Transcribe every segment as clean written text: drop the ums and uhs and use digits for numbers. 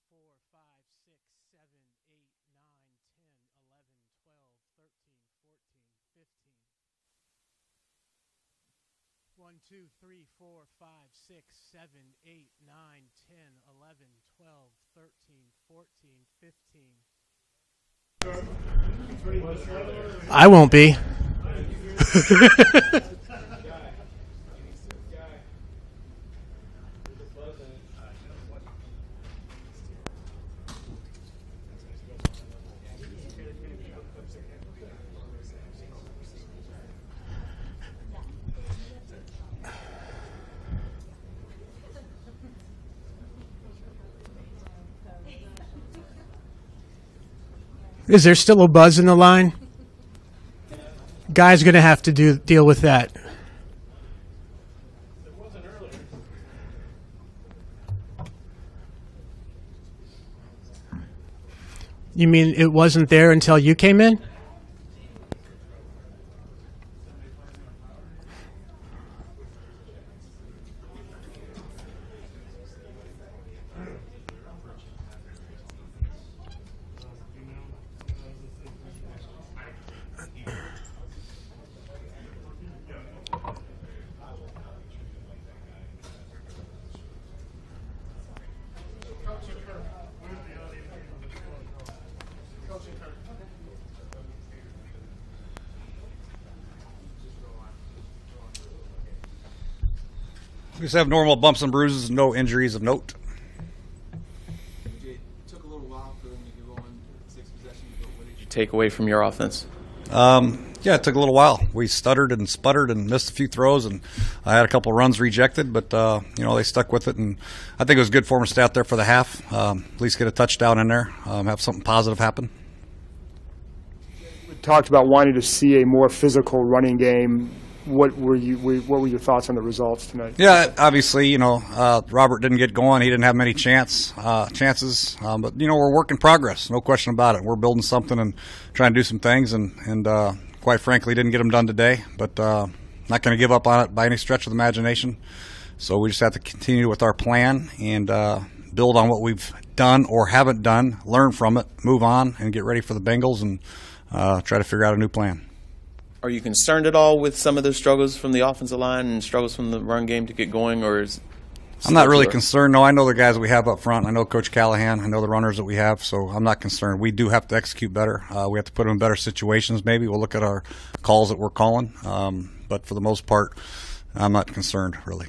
4, 5, 6, 7, 8, 9, 10, 11, 12, 13, 14, 15. 1, 2, 3, 4, 5, 6, 7, 8, 9, 10, 11, 12, 13, 14, 15. I won't be. Is there still a buzz in the line? Guy's going to have to deal with that. You mean it wasn't there until you came in? We just have normal bumps and bruises, no injuries of note. It took a little while for them to get going, 6 possessions, but what did you Take away from your offense? Yeah, it took a little while. We stuttered and sputtered and missed a few throws, and I had a couple of runs rejected, but they stuck with it, and I think it was good for them to stay out there for the half, at least get a touchdown in there, have something positive happen. We talked about wanting to see a more physical running game. What were your thoughts on the results tonight? Yeah, obviously, Robert didn't get going. He didn't have many chances. But, we're work in progress, no question about it. We're building something and trying to do some things, and quite frankly, didn't get them done today. But not going to give up on it by any stretch of the imagination. So we just have to continue with our plan and build on what we've done or haven't done, learn from it, move on, and get ready for the Bengals and try to figure out a new plan. Are you concerned at all with some of the struggles from the offensive line and struggles from the run game to get going, or is I'm not really concerned. No, I know the guys we have up front. I know Coach Callahan. I know the runners that we have, so I'm not concerned. We do have to execute better. We have to put them in better situations maybe. We'll look at our calls that we're calling. But for the most part, I'm not concerned, really.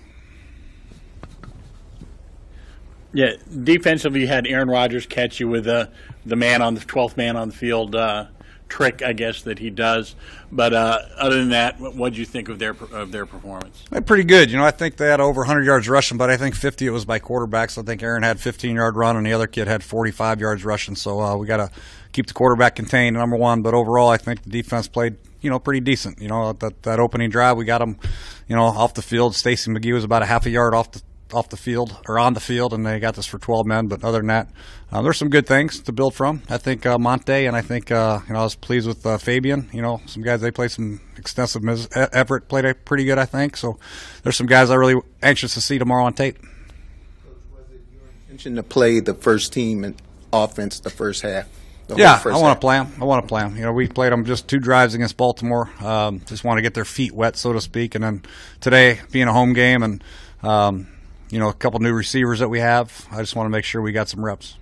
Yeah, defensively, you had Aaron Rodgers catch you with the man on the 12th man on the field trick, I guess, that he does. But other than that, what did you think of their performance? Pretty good. I think they had over 100 yards rushing, but I think 50 it was by quarterbacks. I think Aaron had 15-yard run, and the other kid had 45 yards rushing. So we got to keep the quarterback contained, number one. But overall, I think the defense played, pretty decent. That opening drive, we got them, off the field. Stacy McGee was about a half a yard off the field or on the field, and they got this for 12 men. But other than that, there's some good things to build from. I think Monte, and I think I was pleased with Fabian. Some guys, they played some extensive. Everett played pretty good, I think. So there's some guys I'm really anxious to see tomorrow on tape. Coach, was it your intention to play the first team in offense the first half? Yeah, I want to play them. We played them just 2 drives against Baltimore. Just want to get their feet wet, so to speak. And then today, being a home game and a couple new receivers that we have, I just want to make sure we got some reps.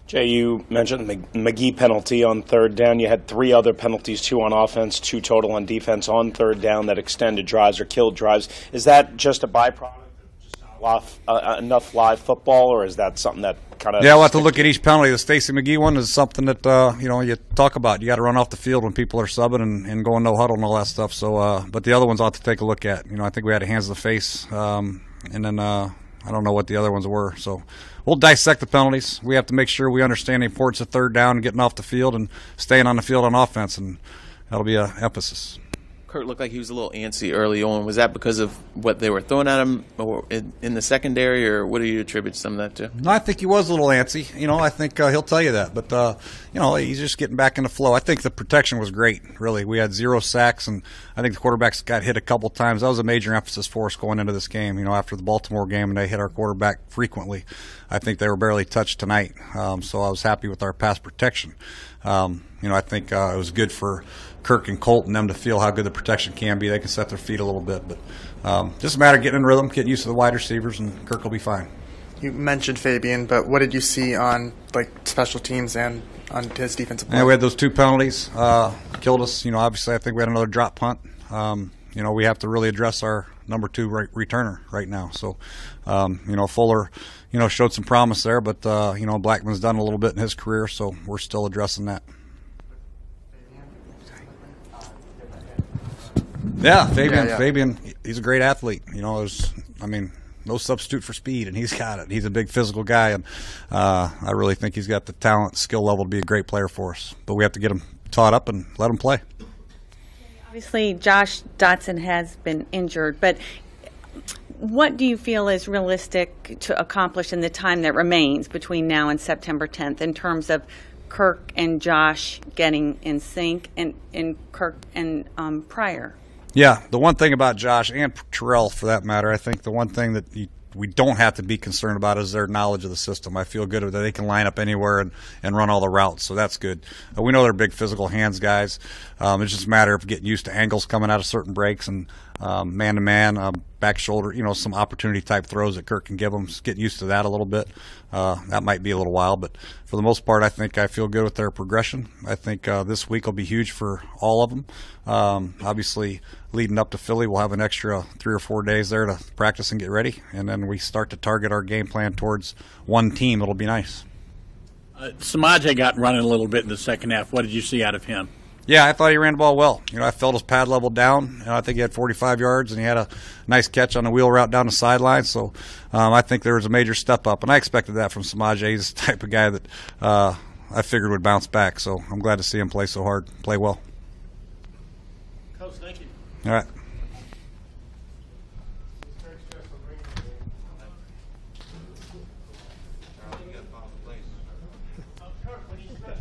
Jay, you mentioned the McGee penalty on 3rd down. You had 3 other penalties, 2 on offense, 2 total on defense on 3rd down that extended drives or killed drives. Is that just a byproduct of just enough live football, or is that something that kind of... Yeah, we'll have to look at each penalty. The Stacy McGee one is something that, you talk about. You got to run off the field when people are subbing and going no huddle and all that stuff. So, but the other ones I'll have to take a look at. I think we had a hands to the face. And then I don't know what the other ones were. So we'll dissect the penalties. We have to make sure we understand the importance of 3rd down and getting off the field and staying on the field on offense, and that'll be an emphasis. Kirk looked like he was a little antsy early on. Was that because of what they were throwing at him or in the secondary, or what do you attribute some of that to? No, I think he was a little antsy. I think he'll tell you that. But, he's just getting back in the flow. I think the protection was great, really. We had 0 sacks, and I think the quarterbacks got hit a couple times. That was a major emphasis for us going into this game. After the Baltimore game, and they hit our quarterback frequently. I think they were barely touched tonight. So I was happy with our pass protection. I think it was good for Kirk and Colt and them to feel how good the protection can be. They can set their feet a little bit. But just a matter of getting in rhythm, getting used to the wide receivers, and Kirk will be fine. You mentioned Fabian, but what did you see on special teams and on his defensive play? Yeah, we had those 2 penalties. Killed us. Obviously, I think we had another drop punt. We have to really address our number 2 returner right now. So, Fuller, showed some promise there, but, Blackman's done a little bit in his career, so we're still addressing that. Yeah, Fabian, he's a great athlete. No substitute for speed, and he's got it. He's a big physical guy, and I really think he's got the talent, skill level to be a great player for us. But we have to get him taught up and let him play. Obviously, Josh Dotson has been injured, but what do you feel is realistic to accomplish in the time that remains between now and September 10th in terms of Kirk and Josh getting in sync and Kirk and Pryor? Yeah, the one thing about Josh and Terrell, for that matter, I think the one thing that we don't have to be concerned about is their knowledge of the system. I feel good that they can line up anywhere and run all the routes, so that's good. We know they're big physical hands guys. It's just a matter of getting used to angles coming out of certain breaks and man-to-man, back shoulder, some opportunity type throws that Kirk can give them. Just getting used to that a little bit. That might be a little while, but for the most part, I feel good with their progression. I think this week will be huge for all of them. Obviously, leading up to Philly, we'll have an extra 3 or 4 days there to practice and get ready, and then we start to target our game plan towards one team. It'll be nice. Samaje got running a little bit in the second half. What did you see out of him? Yeah, I thought he ran the ball well. I felt his pad level down. I think he had 45 yards, and he had a nice catch on the wheel route down the sideline. So I think there was a major step up, and I expected that from Samaje. He's the type of guy that I figured would bounce back. So I'm glad to see him play so hard, play well. Coach, thank you. All right.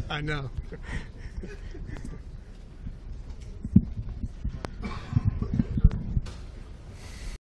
I know.